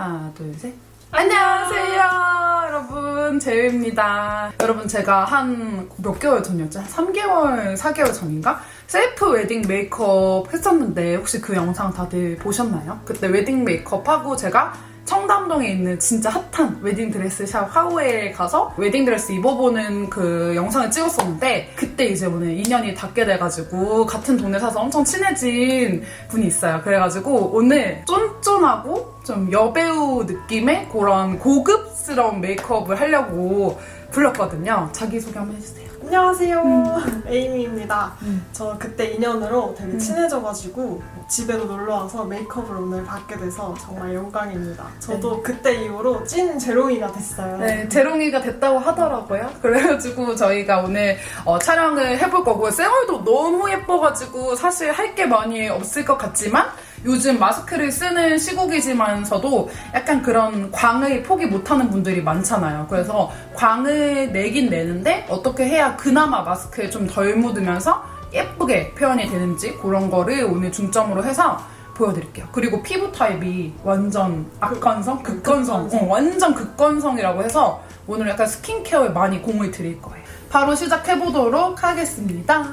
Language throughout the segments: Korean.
하나, 둘, 셋. 안녕하세요, 여러분. 재유입니다. 여러분, 제가 한 몇 개월 전이었죠? 한 3개월, 4개월 전인가? 셀프 웨딩 메이크업 했었는데 혹시 그 영상 다들 보셨나요? 그때 웨딩 메이크업하고 제가 청담동에 있는 진짜 핫한 웨딩드레스샵 하우에 가서 웨딩드레스 입어보는 그 영상을 찍었었는데, 그때 이제 오늘 인연이 닿게 돼가지고 같은 동네 사서 엄청 친해진 분이 있어요. 그래가지고 오늘 쫀쫀하고 좀 여배우 느낌의 그런 고급스러운 메이크업을 하려고 불렀거든요. 자기소개 한번 해주세요. 안녕하세요. 에이미입니다. 저 그때 인연으로 되게 친해져가지고 집에도 놀러와서 메이크업을 오늘 받게 돼서 정말 영광입니다. 저도 그때 이후로 찐 제롱이가 됐어요. 네, 제롱이가 됐다고 하더라고요. 그래가지고 저희가 오늘 촬영을 해볼 거고요. 쌩얼도 너무 예뻐가지고 사실 할 게 많이 없을 것 같지만 요즘 마스크를 쓰는 시국이지만서도 약간 그런 광을 포기 못하는 분들이 많잖아요. 그래서 광을 내긴 내는데 어떻게 해야 그나마 마스크에 좀 덜 묻으면서 예쁘게 표현이 되는지 그런 거를 오늘 중점으로 해서 보여드릴게요. 그리고 피부 타입이 완전 악건성? 극건성? 완전 극건성이라고 해서 오늘 약간 스킨케어에 많이 공을 들일 거예요. 바로 시작해보도록 하겠습니다.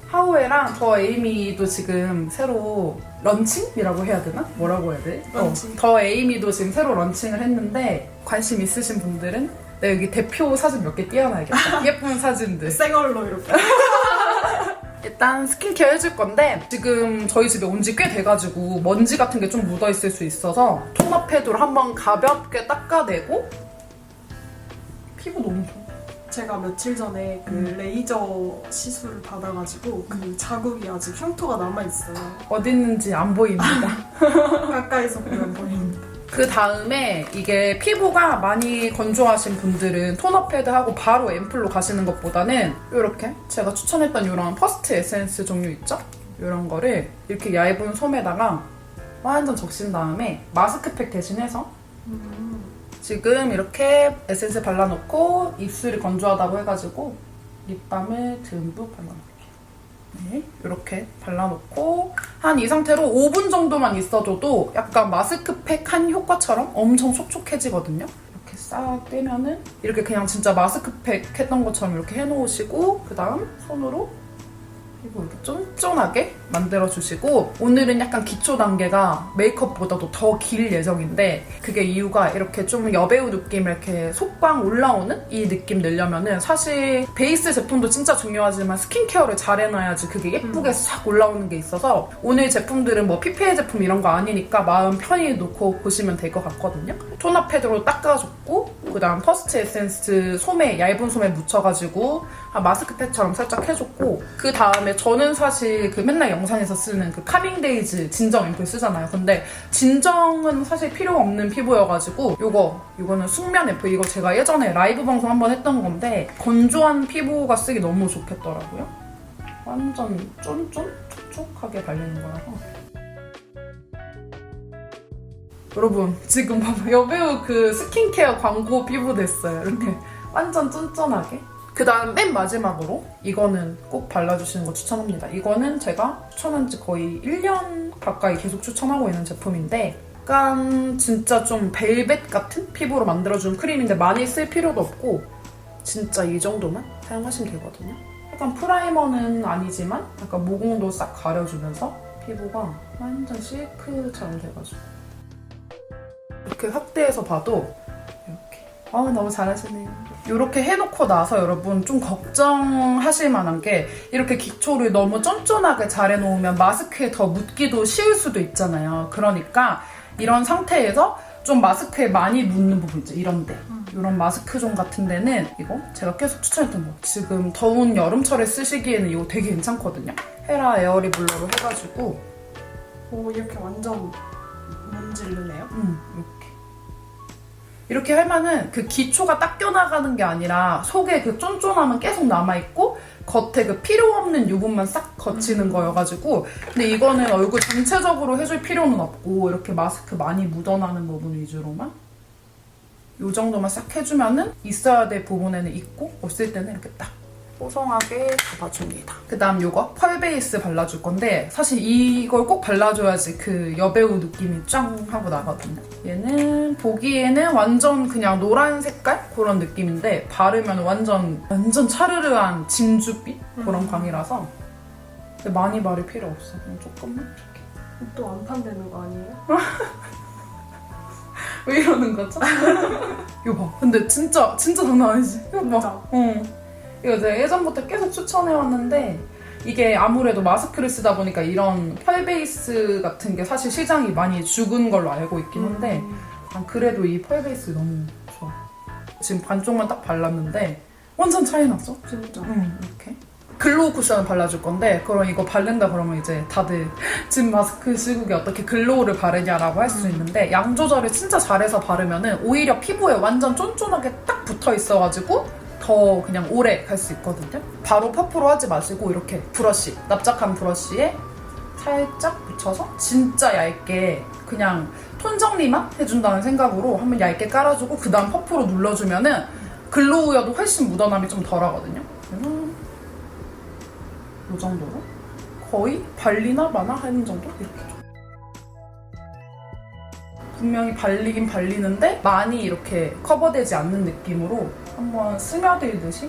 하우에랑 더 에이미도 지금 새로 런칭이라고 해야 되나? 뭐라고 해야 돼? 런칭. 더 에이미도 지금 새로 런칭을 했는데 관심 있으신 분들은 내가 여기 대표 사진 몇 개 띄워놔야겠다. 예쁜 사진들. 쌩얼로 이렇게. 일단 스킨케어 해줄 건데 지금 저희 집에 온 지 꽤 돼가지고 먼지 같은 게 좀 묻어있을 수 있어서 톤업 패드로 한번 가볍게 닦아내고 피부 너무 좋아. 제가 며칠 전에 그 레이저 시술을 받아가지고 그 자국이 아직 흉터가 남아있어요. 어디 있는지 안 보입니다. 가까이서 보면 보입니다. 그 다음에 이게 피부가 많이 건조하신 분들은 톤업 패드하고 바로 앰플로 가시는 것보다는 이렇게 제가 추천했던 이런 퍼스트 에센스 종류 있죠? 이런 거를 이렇게 얇은 솜에다가 완전 적신 다음에 마스크팩 대신해서 지금 이렇게 에센스 발라놓고 입술이 건조하다고 해가지고 립밤을 듬뿍 발라놓을게요. 네, 이렇게 발라놓고 한 이 상태로 5분 정도만 있어줘도 약간 마스크팩 한 효과처럼 엄청 촉촉해지거든요. 이렇게 싹 떼면은 이렇게 그냥 진짜 마스크팩 했던 것처럼 이렇게 해놓으시고 그 다음 손으로 그리고 이렇게 쫀쫀하게 만들어주시고, 오늘은 약간 기초 단계가 메이크업보다도 더 길 예정인데 그게 이유가 이렇게 좀 여배우 느낌 이렇게 속광 올라오는 이 느낌 내려면은 사실 베이스 제품도 진짜 중요하지만 스킨케어를 잘 해놔야지 그게 예쁘게 싹 올라오는 게 있어서 오늘 제품들은 뭐 PPL 제품 이런 거 아니니까 마음 편히 놓고 보시면 될 것 같거든요. 톤업 패드로 닦아줬고 그 다음 퍼스트 에센스 솜에 얇은 솜에 묻혀가지고 마스크팩처럼 살짝 해줬고 그 다음에 저는 사실 그 맨날 영상에서 쓰는 그 카밍데이즈 진정 앰플 쓰잖아요. 근데 진정은 사실 필요가 없는 피부여가지고 이거는 숙면 앰플, 이거 제가 예전에 라이브 방송 한번 했던 건데 건조한 피부가 쓰기 너무 좋겠더라고요. 완전 쫀쫀 촉촉하게 발리는 거라서. 여러분 지금 봐봐, 여배우 그 스킨케어 광고 피부 됐어요. 이렇게 완전 쫀쫀하게. 그 다음 맨 마지막으로 이거는 꼭 발라주시는 거 추천합니다. 이거는 제가 추천한 지 거의 1년 가까이 계속 추천하고 있는 제품인데 약간 진짜 좀 벨벳 같은 피부로 만들어준 크림인데 많이 쓸 필요도 없고 진짜 이 정도만 사용하시면 되거든요. 약간 프라이머는 아니지만 약간 모공도 싹 가려주면서 피부가 완전 실크처럼 돼가지고 이렇게 확대해서 봐도 이렇게 너무 잘하시네요. 이렇게 해놓고 나서 여러분 좀 걱정하실 만한 게 이렇게 기초를 너무 쫀쫀하게 잘 해놓으면 마스크에 더 묻기도 쉬울 수도 있잖아요. 그러니까 이런 상태에서 좀 마스크에 많이 묻는 부분 있죠. 이런데 이런 마스크존 같은 데는 이거 제가 계속 추천했던 거 지금 더운 여름철에 쓰시기에는 이거 되게 괜찮거든요. 헤라 에어리 블러로 해가지고 오, 이렇게 완전 문지르네요. 이렇게 하면은 그 기초가 닦여나가는 게 아니라 속에 그 쫀쫀함은 계속 남아있고 겉에 그 필요 없는 유분만 싹 거치는 거여가지고, 근데 이거는 얼굴 전체적으로 해줄 필요는 없고 이렇게 마스크 많이 묻어나는 부분 위주로만 이 정도만 싹 해주면은 있어야 될 부분에는 있고 없을 때는 이렇게 딱 뽀송하게 잡아줍니다. 그 다음 요거 펄 베이스 발라줄 건데 사실 이걸 꼭 발라줘야지 그 여배우 느낌이 짱 하고 나거든요. 얘는 보기에는 완전 그냥 노란 색깔? 그런 느낌인데 바르면 완전 차르르한 진주빛? 그런 광이라서 근데 많이 바를 필요 없어. 그냥 조금만 이렇게. 또 완판되는 거 아니에요? 왜 이러는 거죠? 이거 봐. 근데 진짜 장난 아니지? 이거 봐. 이거 제가 예전부터 계속 추천해왔는데 이게 아무래도 마스크를 쓰다 보니까 이런 펄 베이스 같은 게 사실 시장이 많이 죽은 걸로 알고 있긴 한데 난 그래도 이 펄 베이스 너무 좋아. 지금 반쪽만 딱 발랐는데 완전 차이 났어. 진짜. 이렇게. 글로우 쿠션을 발라줄 건데 그럼 이거 바른다 그러면 이제 다들 지금 마스크 시국에 어떻게 글로우를 바르냐라고 할 수 있는데 양 조절을 진짜 잘해서 바르면은 오히려 피부에 완전 쫀쫀하게 딱 붙어 있어가지고 더 그냥 오래 갈 수 있거든요. 바로 퍼프로 하지 마시고 이렇게 브러쉬, 납작한 브러쉬에 살짝 붙여서 진짜 얇게 그냥 톤 정리만 해준다는 생각으로 한번 얇게 깔아주고 그 다음 퍼프로 눌러주면은 글로우여도 훨씬 묻어남이 좀 덜하거든요. 이 정도로 거의 발리나 마나 하는 정도? 이렇게 분명히 발리긴 발리는데 많이 이렇게 커버되지 않는 느낌으로 한번 스며들듯이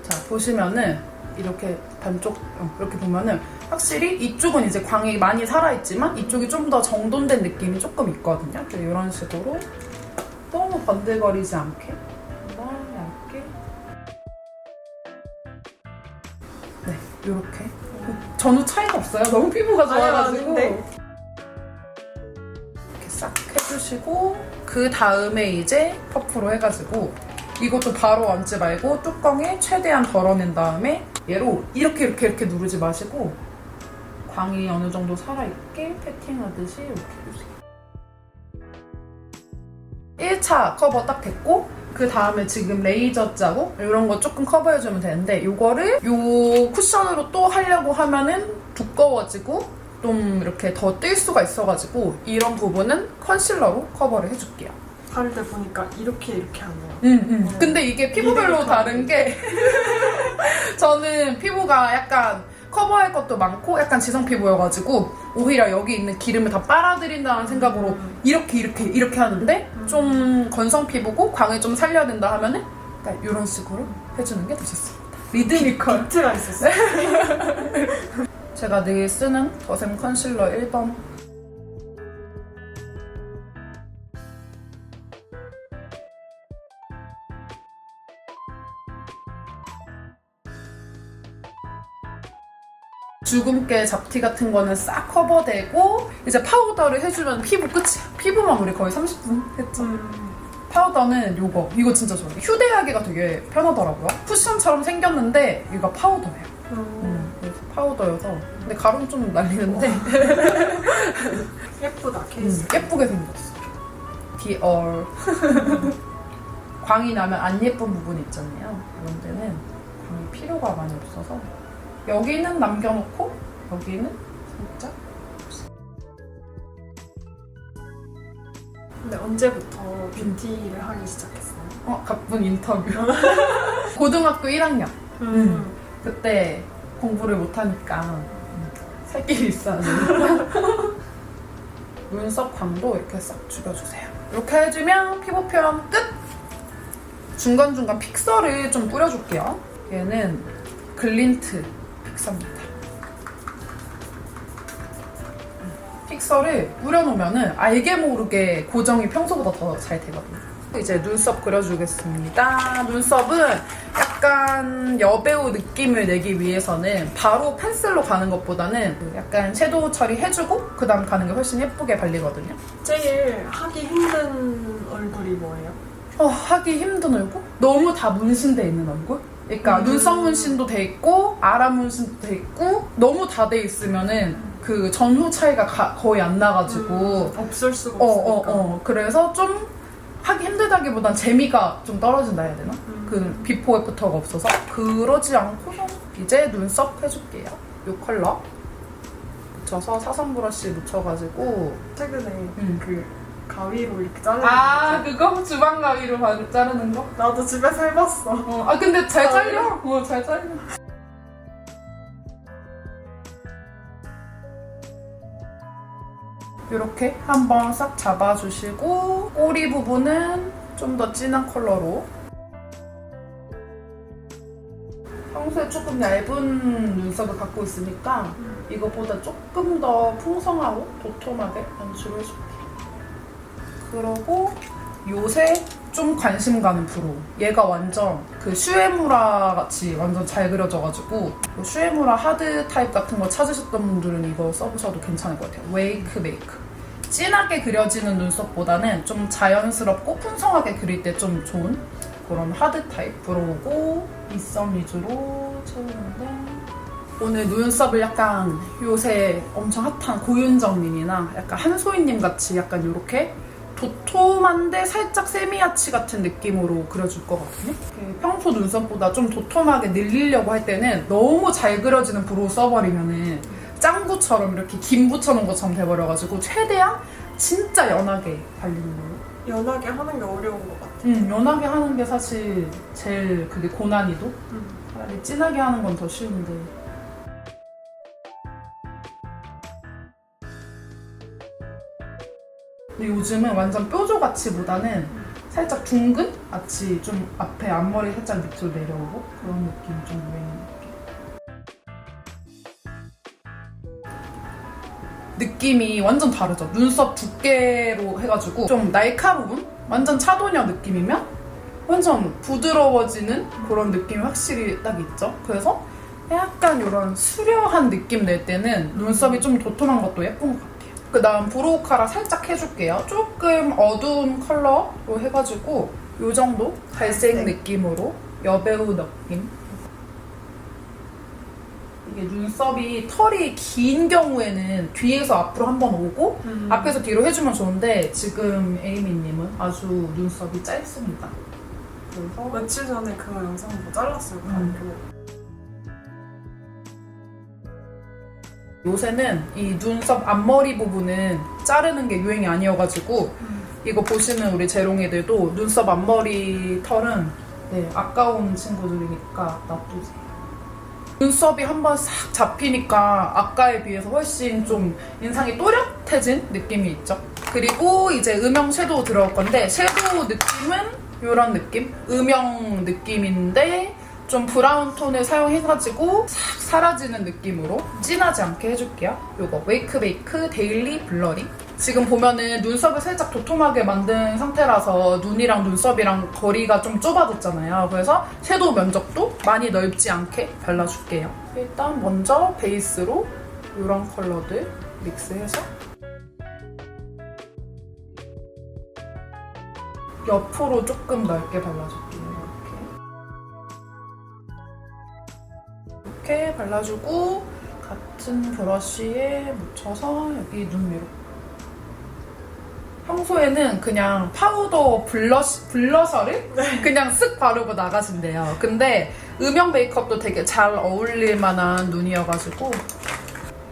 자 보시면은 이렇게 반쪽 이렇게 보면은 확실히 이쪽은 이제 광이 많이 살아있지만 이쪽이 좀 더 정돈된 느낌이 조금 있거든요. 이런 식으로 너무 번들거리지 않게 얇게 네 이렇게 전후 차이가 없어요. 너무 피부가 좋아가지고 이렇게 싹 해주시고 그 다음에 이제 퍼프로 해가지고 이것도 바로 얹지 말고 뚜껑에 최대한 덜어낸 다음에 얘로 이렇게 누르지 마시고 광이 어느 정도 살아있게 패팅하듯이 이렇게 해주세요. 1차 커버 딱 됐고 그 다음에 지금 레이저 자국 이런 거 조금 커버해주면 되는데 이거를 요 쿠션으로 또 하려고 하면은 두꺼워지고 좀 이렇게 더 뜰 수가 있어가지고 이런 부분은 컨실러로 커버를 해줄게요. 바를 때 보니까 이렇게 하네요. 근데 이게 피부별로 다른 게 저는 피부가 약간 커버할 것도 많고 약간 지성 피부여가지고 오히려 여기 있는 기름을 다 빨아들인다는 생각으로 이렇게 하는데 좀 건성 피부고 광을 좀 살려야 된다 하면은 약간 이런 식으로 해주는 게 더 좋습니다. 리드미컬. 비트가 있었어요. 제가 늘 쓰는 더샘 컨실러 1번. 주근깨 잡티 같은 거는 싹 커버되고 이제 파우더를 해주면 피부 끝이야. 피부만 우리 거의 30분 했죠. 파우더는 이거 진짜 좋아요. 휴대하기가 되게 편하더라고요. 쿠션처럼 생겼는데 이거 파우더예요. 그래서 파우더여서 근데 가루는 좀 날리는데 예쁘다 케이스. 예쁘게 생겼어. 디얼 광이 나면 안 예쁜 부분 있잖아요. 이런 데는 광이 필요가 많이 없어서 여기는 남겨놓고 여기는 살짝. 근데 언제부터 뷰티를 하기 시작했어요? 가쁜 인터뷰. 고등학교 1학년. 그때 공부를 못하니까 살 길이 있어야 되니까 눈썹 광도 이렇게 싹 죽여주세요. 이렇게 해주면 피부 표현 끝! 중간중간 픽서를 좀 뿌려줄게요. 얘는 글린트 픽서입니다. 픽서를 뿌려놓으면 알게 모르게 고정이 평소보다 더 잘 되거든요. 이제 눈썹 그려주겠습니다. 눈썹은 약간 여배우 느낌을 내기 위해서는 바로 펜슬로 가는 것보다는 약간 섀도우 처리해주고 그 다음 가는 게 훨씬 예쁘게 발리거든요. 제일 하기 힘든 얼굴이 뭐예요? 하기 힘든 얼굴? 너무 다 문신돼 있는 얼굴? 그러니까 눈썹 문신도 돼 있고 아라 문신도 돼 있고 너무 다 돼 있으면은 그 전후 차이가 거의 안 나가지고 없을 수가 없으니까. 그래서 좀 하기 힘들다기보단 재미가 좀 떨어진다 해야 되나? 그 비포 애프터가 없어서 그러지 않고서 이제 눈썹 해줄게요. 이 컬러 묻혀서 사선 브러쉬 묻혀가지고 최근에 그 가위로 이렇게 자르는 아, 거지. 그거? 주방 가위로 자르는 거? 나도 집에서 해봤어. 아, 근데 잘 잘려. 잘 잘려. 이렇게 한번 싹 잡아주시고 꼬리 부분은 좀 더 진한 컬러로, 평소에 조금 얇은 눈썹을 갖고 있으니까 이것보다 조금 더 풍성하고 도톰하게 연출을 해줄게. 그러고 요새 좀 관심 가는 브로우. 얘가 완전 그 슈에무라 같이 완전 잘 그려져가지고 슈에무라 하드 타입 같은 거 찾으셨던 분들은 이거 써보셔도 괜찮을 것 같아요. 웨이크 메이크. 진하게 그려지는 눈썹보다는 좀 자연스럽고 풍성하게 그릴 때 좀 좋은 그런 하드 타입 브로우고 밑선 위주로 채우는데, 오늘 눈썹을 약간 요새 엄청 핫한 고윤정님이나 약간 한소희님 같이 약간 이렇게 도톰한데 살짝 세미아치 같은 느낌으로 그려줄 거거든요. 평소 눈썹보다 좀 도톰하게 늘리려고 할 때는 너무 잘 그려지는 브로우 써버리면은 짱구처럼 이렇게 김 붙여놓은 것처럼 돼버려가지고 최대한 진짜 연하게 발리는 걸로. 연하게 하는 게 어려운 것 같아. 연하게 하는 게 사실 제일 그게 고난이도? 차라리 진하게 하는 건 더 쉬운데. 근데 요즘은 완전 뾰족아치보다는 살짝 둥근 아치, 좀 앞에 앞머리 살짝 밑으로 내려오고 그런 느낌이 좀 유행인 느낌이 완전 다르죠. 눈썹 두께로 해가지고 좀 날카로운 완전 차도녀 느낌이면 완전 부드러워지는 그런 느낌이 확실히 딱 있죠. 그래서 약간 이런 수려한 느낌 낼 때는 눈썹이 좀 도톰한 것도 예쁜 것 같아요. 그 다음 브로우 카라 살짝 해줄게요. 조금 어두운 컬러로 해가지고 이 정도 갈색 느낌으로 여배우 느낌. 이게 눈썹이 털이 긴 경우에는 뒤에서 앞으로 한번 오고 앞에서 뒤로 해주면 좋은데 지금 에이미님은 아주 눈썹이 짧습니다. 그래서 며칠 전에 그 영상 보고 잘랐어요. 가위로. 요새는 이 눈썹 앞머리 부분은 자르는 게 유행이 아니어가지고 이거 보시는 우리 재롱이들도 눈썹 앞머리 털은 아까운 친구들이니까 놔두세요. 눈썹이 한번 싹 잡히니까 아까에 비해서 훨씬 좀 인상이 또렷해진 느낌이 있죠. 그리고 이제 음영 섀도우 들어갈 건데 섀도우 느낌은 이런 느낌? 음영 느낌인데 좀 브라운 톤을 사용해가지고 싹 사라지는 느낌으로 진하지 않게 해줄게요. 요거 웨이크 메이크 데일리 블러링. 지금 보면은 눈썹을 살짝 도톰하게 만든 상태라서 눈이랑 눈썹이랑 거리가 좀 좁아졌잖아요. 그래서 섀도우 면적도 많이 넓지 않게 발라줄게요. 일단 먼저 베이스로 이런 컬러들 믹스해서 옆으로 조금 넓게 발라줄게요. 이렇게 발라주고 같은 브러쉬에 묻혀서 여기 눈 위로. 평소에는 그냥 파우더 블러셔를 그냥 쓱 바르고 나가신대요. 근데 음영 메이크업도 되게 잘 어울릴 만한 눈이어가지고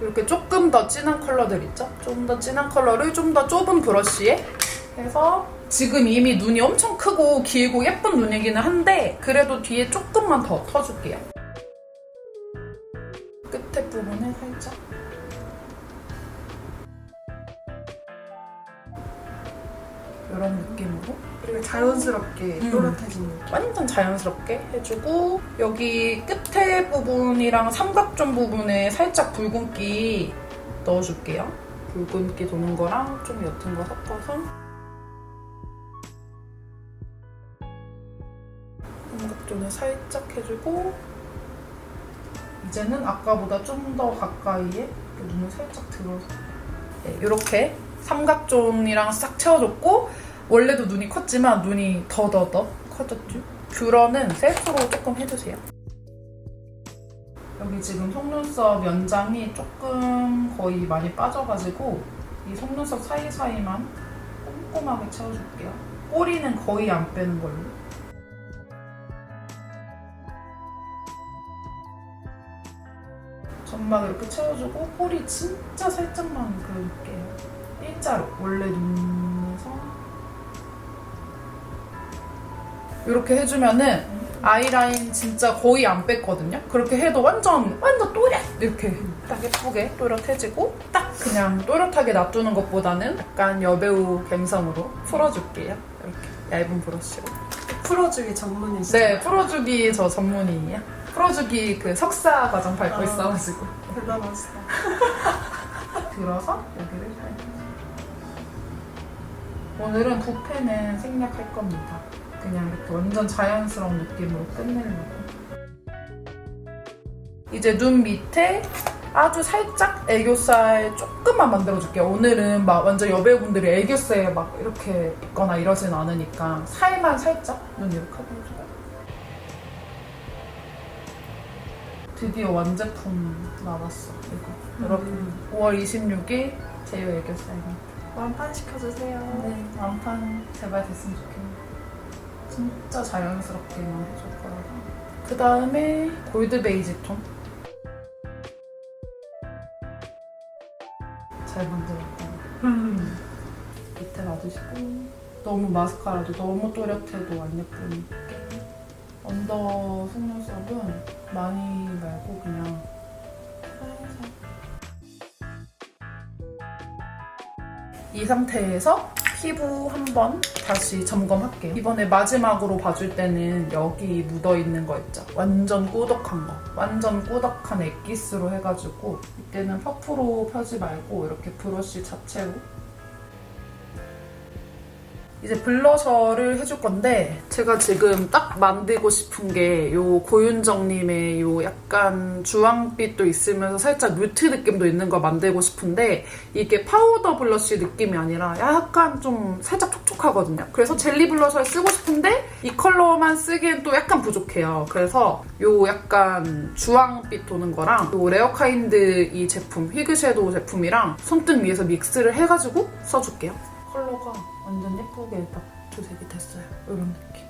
이렇게 조금 더 진한 컬러들 있죠? 좀 더 진한 컬러를 좀 더 좁은 브러쉬에 해서 지금 이미 눈이 엄청 크고 길고 예쁜 눈이기는 한데 그래도 뒤에 조금만 더 터줄게요. 끝에 부분에 살짝 이런 느낌으로 그리고 자연스럽게 또렷해지는 느낌. 완전 자연스럽게 해주고 여기 끝에 부분이랑 삼각존 부분에 살짝 붉은기 넣어줄게요. 붉은기 도는 거랑 좀 옅은 거 섞어서 삼각존에 살짝 해주고 이제는 아까보다 좀 더 가까이에 눈을 살짝 들어서 이렇게 삼각존이랑 싹 채워줬고 원래도 눈이 컸지만 눈이 더 커졌죠? 뷰러는 셀프로 조금 해주세요. 여기 지금 속눈썹 연장이 조금 거의 많이 빠져가지고 이 속눈썹 사이사이만 꼼꼼하게 채워줄게요. 꼬리는 거의 안 빼는 걸로. 점막 이렇게 채워주고 꼬리 진짜 살짝만 그려줄게요. 일자로 원래 눈에서 이렇게 해주면은 아이라인 진짜 거의 안 뺐거든요. 그렇게 해도 완전 또렷 이렇게 딱 예쁘게 또렷해지고 딱 그냥 또렷하게 놔두는 것보다는 약간 여배우 감성으로 풀어줄게요. 이렇게 얇은 브러쉬로. 풀어주기 전문이시죠? 네, 풀어주기 저 전문이에요. 풀어주기 그 석사 과정 밟고 있어가지고. 대단하시다. 들어서 여기를 살짝. 오늘은 붓펜은 생략할 겁니다. 그냥 이렇게 완전 자연스러운 느낌으로 끝내려고. 이제 눈 밑에 아주 살짝 애교살 조금만 만들어줄게요. 오늘은 막 완전 여배우분들이 애교살 막 이렇게 있거나 이러진 않으니까 살만 살짝 눈 이렇게 하고 해줘요. 드디어 완제품 나왔어. 이거 여러분 5월 26일 제휴 애교살입니다. 완판시켜주세요. 네, 완판 제발 됐으면 좋겠네요. 진짜 자연스럽게만 해줄 거라서. 그 다음에 골드 베이지 톤. 잘 만들었고. 밑에 놔두시고. 너무 마스카라도 너무 또렷해도 안 예쁘니까. 언더 속눈썹은 많이 말고 그냥 살살. 이 상태에서 피부 한번 다시 점검할게요. 이번에 마지막으로 봐줄 때는 여기 묻어있는 거 있죠? 완전 꾸덕한 거. 완전 꾸덕한 엑기스로 해가지고 이때는 퍼프로 펴지 말고 이렇게 브러쉬 자체로 이제 블러셔를 해줄 건데 제가 지금 딱 만들고 싶은 게 요 고윤정님의 요 약간 주황빛도 있으면서 살짝 뮤트 느낌도 있는 거 만들고 싶은데 이게 파우더 블러쉬 느낌이 아니라 약간 좀 살짝 촉촉하거든요. 그래서 젤리 블러셔를 쓰고 싶은데 이 컬러만 쓰기엔 또 약간 부족해요. 그래서 요 약간 주황빛 도는 거랑 요 레어카인드 이 제품, 휘그 섀도우 제품이랑 손등 위에서 믹스를 해가지고 써줄게요. 컬러가 완전 예쁘게 딱 도색이 됐어요. 이런 느낌.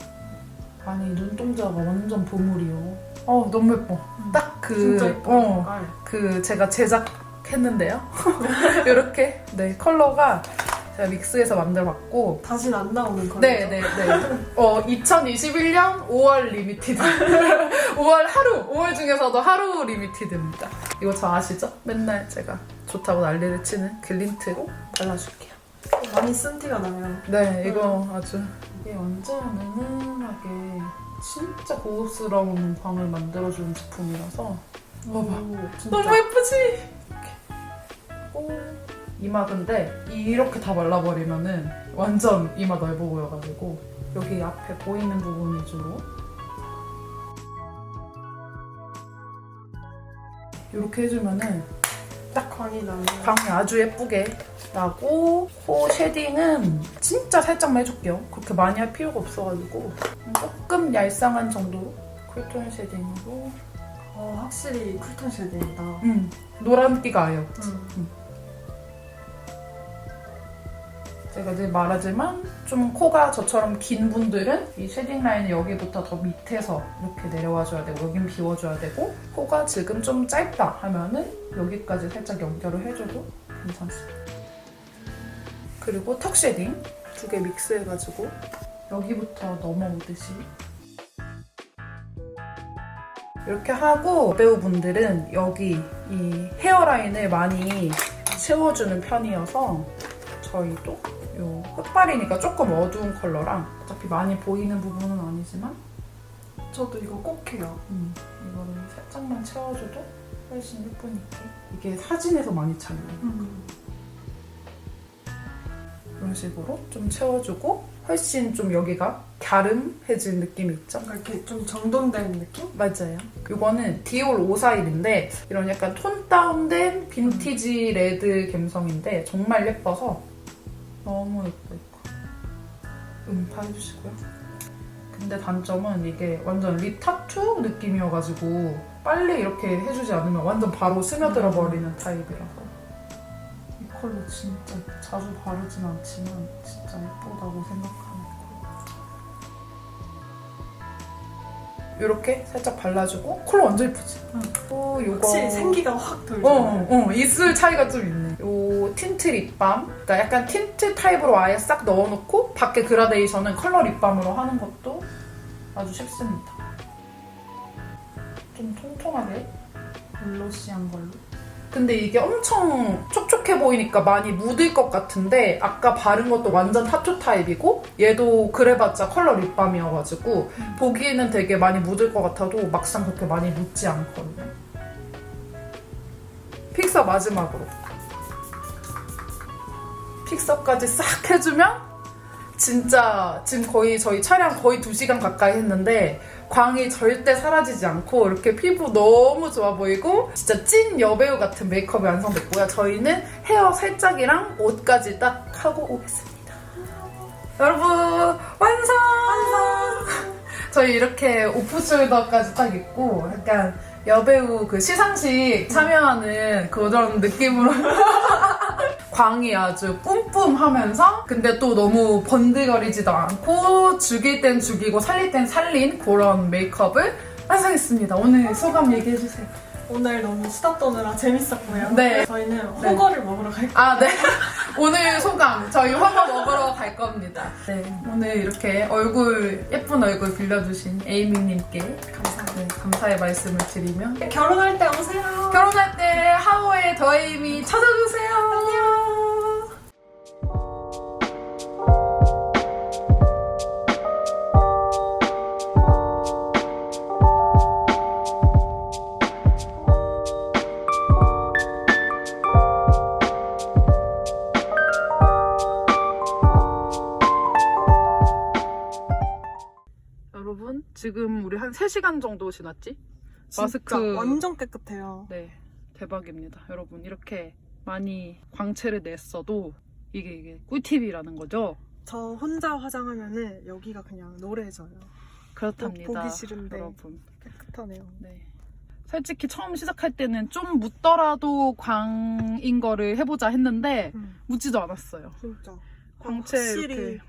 아니 눈동자가 완전 보물이요. 너무 예뻐. 딱 진짜 예뻐. 그 제가 제작했는데요. 이렇게 네 컬러가 제가 믹스해서 만들어봤고 다시는 안 나오는 컬러. 네네네. 2021년 5월 리미티드. 5월 중에서도 하루 리미티드입니다. 이거 저 아시죠? 맨날 제가 좋다고 난리를 치는 글린트로 발라줄게요. 많이 쓴 티가 나요. 네, 이거 아주 이게 완전 은은하게 진짜 고급스러운 광을 만들어주는 제품이라서 진짜. 너무 예쁘지? 이렇게. 이마 근데 이렇게 다 발라버리면은 완전 이마 넓어 보여가지고 여기 앞에 보이는 부분 위주로 이렇게 해주면은 딱 광이 나네요. 광이 아주 예쁘게 나고 코 쉐딩은 진짜 살짝만 해줄게요. 그렇게 많이 할 필요가 없어가지고 조금 얄쌍한 정도로 쿨톤 쉐딩으로 확실히 쿨톤 쉐딩이다. 노란기가 아예 없지. 제가 이제 말하지만 좀 코가 저처럼 긴 분들은 이 쉐딩 라인을 여기부터 더 밑에서 이렇게 내려와줘야 되고 여긴 비워줘야 되고 코가 지금 좀 짧다 하면은 여기까지 살짝 연결을 해줘도 괜찮습니다. 그리고 턱 쉐딩 2개 믹스해가지고 여기부터 넘어오듯이 이렇게 하고 배우분들은 여기 이 헤어라인을 많이 채워주는 편이어서 저희도 요 흑발이니까 조금 어두운 컬러랑 어차피 많이 보이는 부분은 아니지만 저도 이거 꼭 해요. 이거를 살짝만 채워줘도 훨씬 예쁘니까 이게 사진에서 많이 차요. 이런 식으로 좀 채워주고 훨씬 좀 여기가 갸름해진 느낌이 있죠? 이렇게 좀 정돈된 느낌? 맞아요. 이거는 디올 541인데 이런 약간 톤 다운된 빈티지 레드 감성인데 정말 예뻐서 너무 예뻐 이거. 음파해주시고요. 근데 단점은 이게 완전 립 타투 느낌이어가지고 빨리 이렇게 해주지 않으면 완전 바로 스며들어 버리는 타입이라서 이 컬러 진짜 자주 바르진 않지만 진짜 예쁘다고 생각하는 컬러. 이렇게 살짝 발라주고 컬러 완전 예쁘지? 또 요거 확실히 생기가 확 돌죠. 이슬 차이가 좀 있네. 요 틴트 립밤, 그러니까 약간 틴트 타입으로 아예 싹 넣어놓고 밖에 그라데이션은 컬러 립밤으로 하는 것도 아주 쉽습니다. 좀 통통하게 글로시한 걸로. 근데 이게 엄청 촉촉해 보이니까 많이 묻을 것 같은데 아까 바른 것도 완전 타투 타입이고 얘도 그래봤자 컬러 립밤이어가지고 보기에는 되게 많이 묻을 것 같아도 막상 그렇게 많이 묻지 않거든요. 픽서 마지막으로. 픽서까지 싹 해주면 진짜 지금 거의 저희 촬영 거의 2시간 가까이 했는데 광이 절대 사라지지 않고 이렇게 피부 너무 좋아 보이고 진짜 찐 여배우 같은 메이크업이 완성됐고요. 저희는 헤어 살짝이랑 옷까지 딱 하고 오겠습니다. 여러분 완성! 저희 이렇게 오프숄더까지 딱 입고 약간 여배우 그 시상식 참여하는 그런 느낌으로 광이 아주 뿜뿜하면서 근데 또 너무 번들거리지도 않고 죽일 땐 죽이고 살릴 땐 살린 그런 메이크업을 완성했습니다. 오늘 소감 얘기해주세요. 오늘 너무 수다 떠느라 재밌었고요. 네. 저희는 허거를 먹으러 갈게요. 아, 네. 오늘 소감. 저희 화가 먹으러 갈 겁니다. 네. 오늘 이렇게 예쁜 얼굴 빌려주신 에이미님께 감사합니다. 감사의 말씀을 드리며 결혼할 때 오세요. 결혼할 때 하오의 더 에이미 찾아주세요. 안녕. 여러분 지금 우리 한 3시간 정도 지났지? 마스크 완전 깨끗해요. 네 대박입니다. 여러분 이렇게 많이 광채를 냈어도 이게 꿀팁이라는 거죠? 저 혼자 화장하면은 여기가 그냥 노래져요. 그렇답니다. 보기 싫은데 여러분. 깨끗하네요. 네. 솔직히 처음 시작할 때는 좀 묻더라도 광인 거를 해보자 했는데 묻지도 않았어요. 진짜. 광채 확실히, 이렇게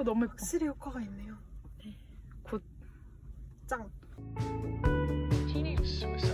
너무 예뻐. 확실히 효과가 있네요. 굿. 짱. Teenage suicide